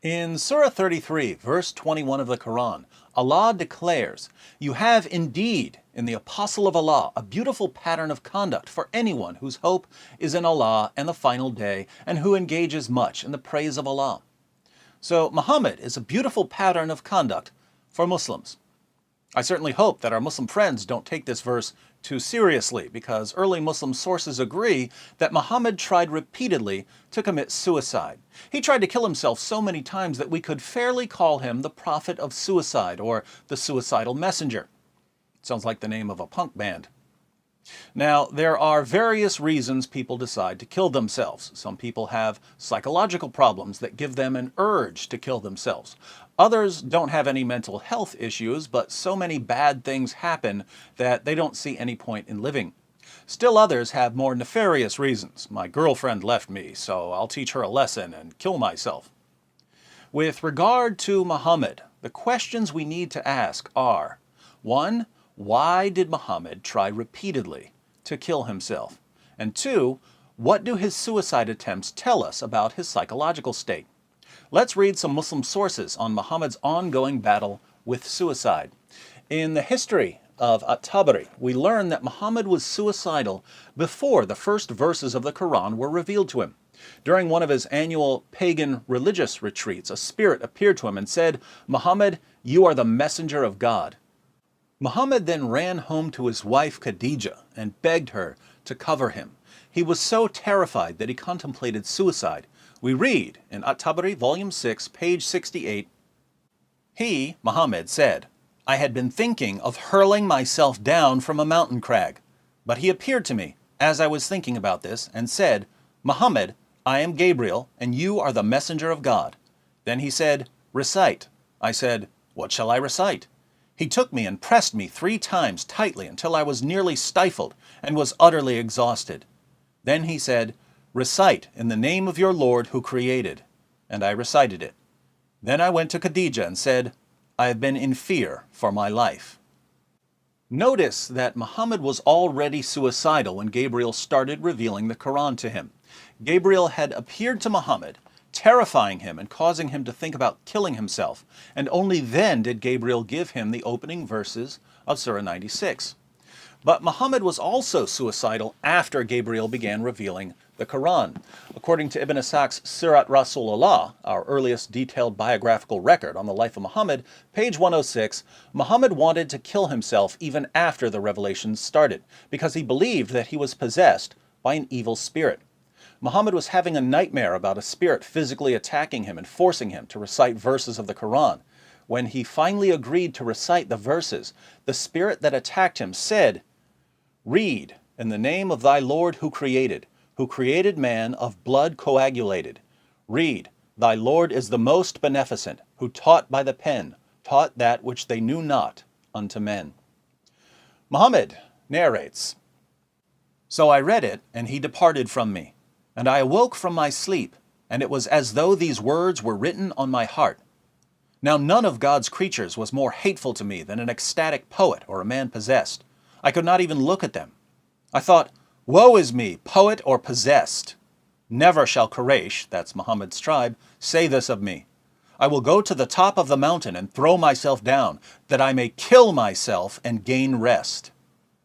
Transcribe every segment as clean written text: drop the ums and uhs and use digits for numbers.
In Surah 33, verse 21 of the Quran, Allah declares, "You have indeed, in the Apostle of Allah, a beautiful pattern of conduct for anyone whose hope is in Allah and the final day, and who engages much in the praise of Allah." So Muhammad is a beautiful pattern of conduct for Muslims. I certainly hope that our Muslim friends don't take this verse too seriously, because early Muslim sources agree that Muhammad tried repeatedly to commit suicide. He tried to kill himself so many times that we could fairly call him the prophet of suicide, or the suicidal messenger. Sounds like the name of a punk band. Now, there are various reasons people decide to kill themselves. Some people have psychological problems that give them an urge to kill themselves. Others don't have any mental health issues, but so many bad things happen that they don't see any point in living. Still others have more nefarious reasons. My girlfriend left me, so I'll teach her a lesson and kill myself. With regard to Muhammad, the questions we need to ask are: 1. Why did Muhammad try repeatedly to kill himself? And 2. What do his suicide attempts tell us about his psychological state? Let's read some Muslim sources on Muhammad's ongoing battle with suicide. In the history of At-Tabari, we learn that Muhammad was suicidal before the first verses of the Quran were revealed to him. During one of his annual pagan religious retreats, a spirit appeared to him and said, "Muhammad, you are the messenger of God." Muhammad then ran home to his wife Khadijah and begged her to cover him. He was so terrified that he contemplated suicide. We read in At-Tabari, volume 6, page 68, "He, Muhammad, said, 'I had been thinking of hurling myself down from a mountain crag. But he appeared to me, as I was thinking about this, and said, Muhammad, I am Gabriel, and you are the messenger of God. Then he said, Recite. I said, What shall I recite? He took me and pressed me 3 times tightly until I was nearly stifled and was utterly exhausted. Then he said, Recite in the name of your Lord who created. And I recited it. Then I went to Khadijah and said, I have been in fear for my life." Notice that Muhammad was already suicidal when Gabriel started revealing the Quran to him. Gabriel had appeared to Muhammad, terrifying him and causing him to think about killing himself, and only then did Gabriel give him the opening verses of Surah 96. But Muhammad was also suicidal after Gabriel began revealing the Quran. According to Ibn Ishaq's Sirat Rasulullah, our earliest detailed biographical record on the life of Muhammad, page 106, Muhammad wanted to kill himself even after the revelations started, because he believed that he was possessed by an evil spirit. Muhammad was having a nightmare about a spirit physically attacking him and forcing him to recite verses of the Quran. When he finally agreed to recite the verses, the spirit that attacked him said, "Read in the name of thy Lord who created man of blood coagulated. Read, thy Lord is the most beneficent, who taught by the pen, taught that which they knew not unto men." Muhammad narrates, "So I read it, and he departed from me. And I awoke from my sleep, and it was as though these words were written on my heart. Now none of God's creatures was more hateful to me than an ecstatic poet or a man possessed. I could not even look at them. I thought, woe is me, poet or possessed. Never shall Quraysh," that's Muhammad's tribe, "say this of me. I will go to the top of the mountain and throw myself down, that I may kill myself and gain rest.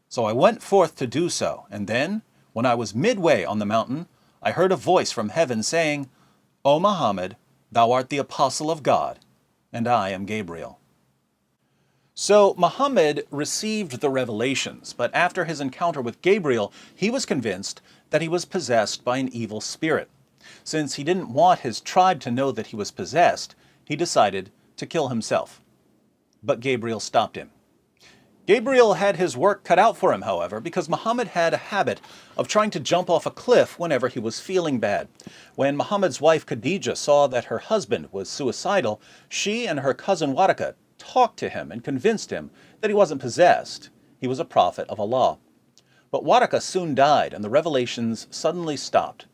So I went forth to do so, and then, when I was midway on the mountain, I heard a voice from heaven saying, O Muhammad, thou art the apostle of God, and I am Gabriel." So Muhammad received the revelations, but after his encounter with Gabriel, he was convinced that he was possessed by an evil spirit. Since he didn't want his tribe to know that he was possessed, he decided to kill himself. But Gabriel stopped him. Gabriel had his work cut out for him, however, because Muhammad had a habit of trying to jump off a cliff whenever he was feeling bad. When Muhammad's wife Khadijah saw that her husband was suicidal, she and her cousin Waraka talked to him and convinced him that he wasn't possessed. He was a prophet of Allah. But Waraka soon died, and the revelations suddenly stopped.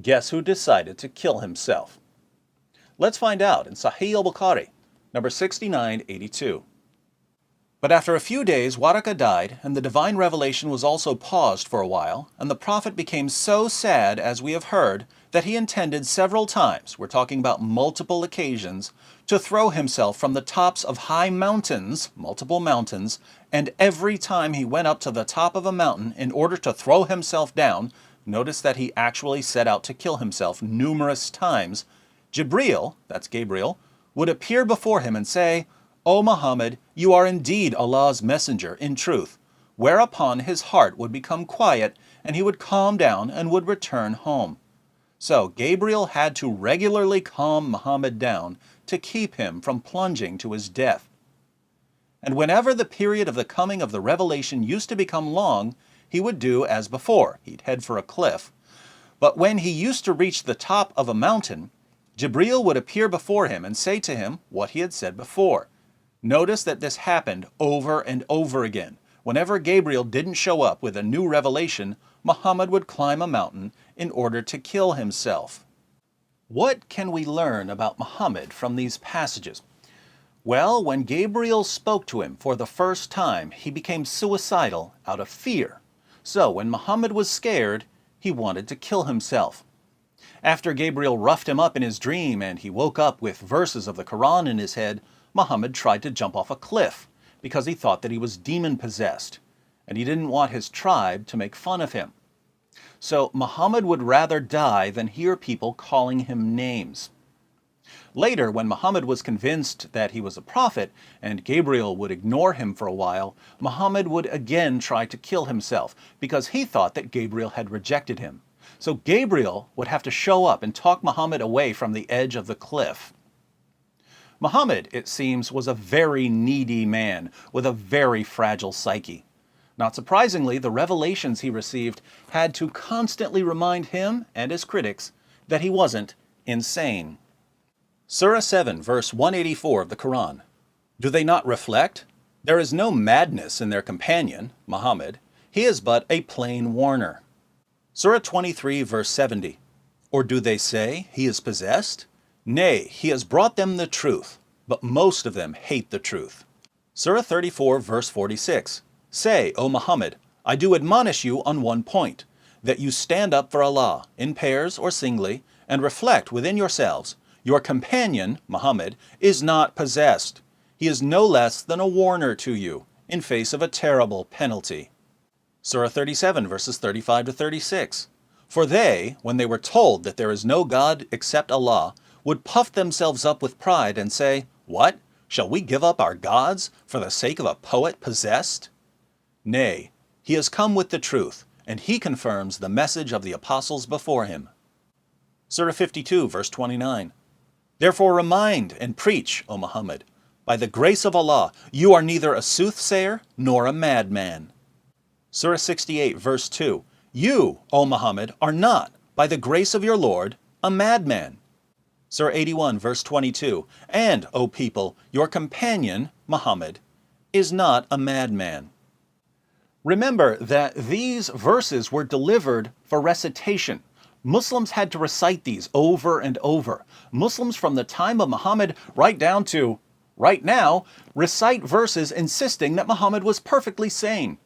Guess who decided to kill himself? Let's find out in Sahih al-Bukhari, number 6982. But after a few days, Waraka died, and the divine revelation was also paused for a while, and the prophet became so sad, as we have heard, that he intended several times, we're talking about multiple occasions, to throw himself from the tops of high mountains, multiple mountains, and every time he went up to the top of a mountain in order to throw himself down, notice that he actually set out to kill himself numerous times, Jibreel, that's Gabriel, would appear before him and say, "O Muhammad, you are indeed Allah's messenger in truth," whereupon his heart would become quiet and he would calm down and would return home. So Gabriel had to regularly calm Muhammad down to keep him from plunging to his death. And whenever the period of the coming of the revelation used to become long, he would do as before. He'd head for a cliff. But when he used to reach the top of a mountain, Jibreel would appear before him and say to him what he had said before. Notice that this happened over and over again. Whenever Gabriel didn't show up with a new revelation, Muhammad would climb a mountain in order to kill himself. What can we learn about Muhammad from these passages? Well, when Gabriel spoke to him for the first time, he became suicidal out of fear. So when Muhammad was scared, he wanted to kill himself. After Gabriel roughed him up in his dream and he woke up with verses of the Quran in his head, Muhammad tried to jump off a cliff because he thought that he was demon-possessed, and he didn't want his tribe to make fun of him. So Muhammad would rather die than hear people calling him names. Later, when Muhammad was convinced that he was a prophet and Gabriel would ignore him for a while, Muhammad would again try to kill himself because he thought that Gabriel had rejected him. So Gabriel would have to show up and talk Muhammad away from the edge of the cliff. Muhammad, it seems, was a very needy man with a very fragile psyche. Not surprisingly, the revelations he received had to constantly remind him and his critics that he wasn't insane. Surah 7, verse 184 of the Quran. Do they not reflect? There is no madness in their companion, Muhammad. He is but a plain warner. Surah 23, verse 70. Or do they say he is possessed? Nay, he has brought them the truth, but most of them hate the truth. Surah 34, verse 46. Say, O Muhammad, I do admonish you on one point, that you stand up for Allah, in pairs or singly, and reflect within yourselves. Your companion, Muhammad, is not possessed. He is no less than a warner to you, in face of a terrible penalty. Surah 37, verses 35 to 36. For they, when they were told that there is no God except Allah, would puff themselves up with pride and say, What? Shall we give up our gods for the sake of a poet possessed? Nay, he has come with the truth, and he confirms the message of the apostles before him. Surah 52, verse 29. Therefore remind and preach, O Muhammad, by the grace of Allah, you are neither a soothsayer nor a madman. Surah 68, verse 2. You, O Muhammad, are not, by the grace of your Lord, a madman. Surah 81, verse 22. And, O people, your companion, Muhammad, is not a madman. Remember that these verses were delivered for recitation. Muslims had to recite these over and over. Muslims from the time of Muhammad right down to right now recite verses insisting that Muhammad was perfectly sane.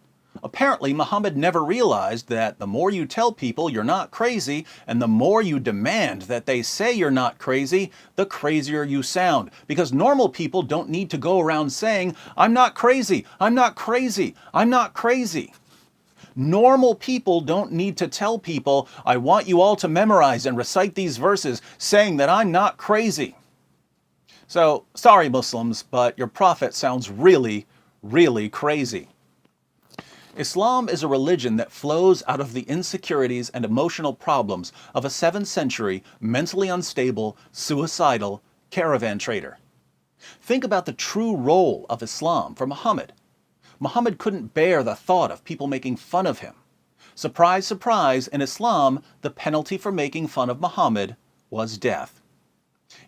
Apparently, Muhammad never realized that the more you tell people you're not crazy and the more you demand that they say you're not crazy, the crazier you sound. Because normal people don't need to go around saying, I'm not crazy, I'm not crazy, I'm not crazy. Normal people don't need to tell people, I want you all to memorize and recite these verses saying that I'm not crazy. So, sorry Muslims, but your prophet sounds really, really crazy. Islam is a religion that flows out of the insecurities and emotional problems of a 7th century, mentally unstable, suicidal caravan trader. Think about the true role of Islam for Muhammad. Muhammad couldn't bear the thought of people making fun of him. Surprise, surprise, in Islam, the penalty for making fun of Muhammad was death.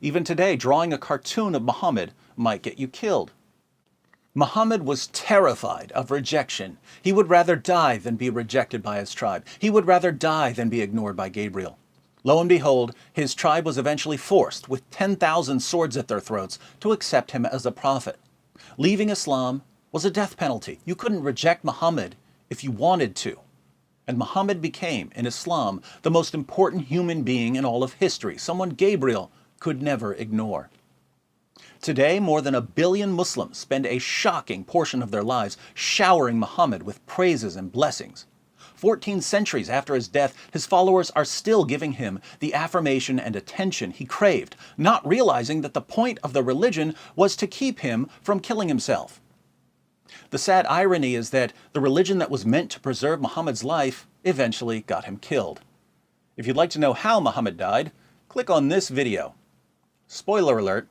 Even today, drawing a cartoon of Muhammad might get you killed. Muhammad was terrified of rejection. He would rather die than be rejected by his tribe. He would rather die than be ignored by Gabriel. Lo and behold, his tribe was eventually forced, with 10,000 swords at their throats, to accept him as a prophet. Leaving Islam was a death penalty. You couldn't reject Muhammad if you wanted to. And Muhammad became, in Islam, the most important human being in all of history, someone Gabriel could never ignore. Today, more than 1 billion Muslims spend a shocking portion of their lives showering Muhammad with praises and blessings. 14 centuries after his death, his followers are still giving him the affirmation and attention he craved, not realizing that the point of the religion was to keep him from killing himself. The sad irony is that the religion that was meant to preserve Muhammad's life eventually got him killed. If you'd like to know how Muhammad died, click on this video. Spoiler alert,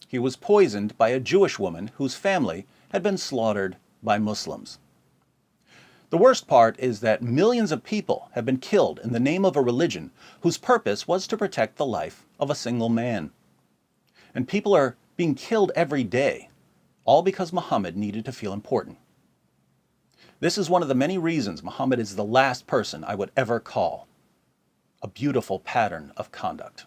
he was poisoned by a Jewish woman whose family had been slaughtered by Muslims. The worst part is that millions of people have been killed in the name of a religion whose purpose was to protect the life of a single man. And people are being killed every day, all because Muhammad needed to feel important. This is one of the many reasons Muhammad is the last person I would ever call a beautiful pattern of conduct.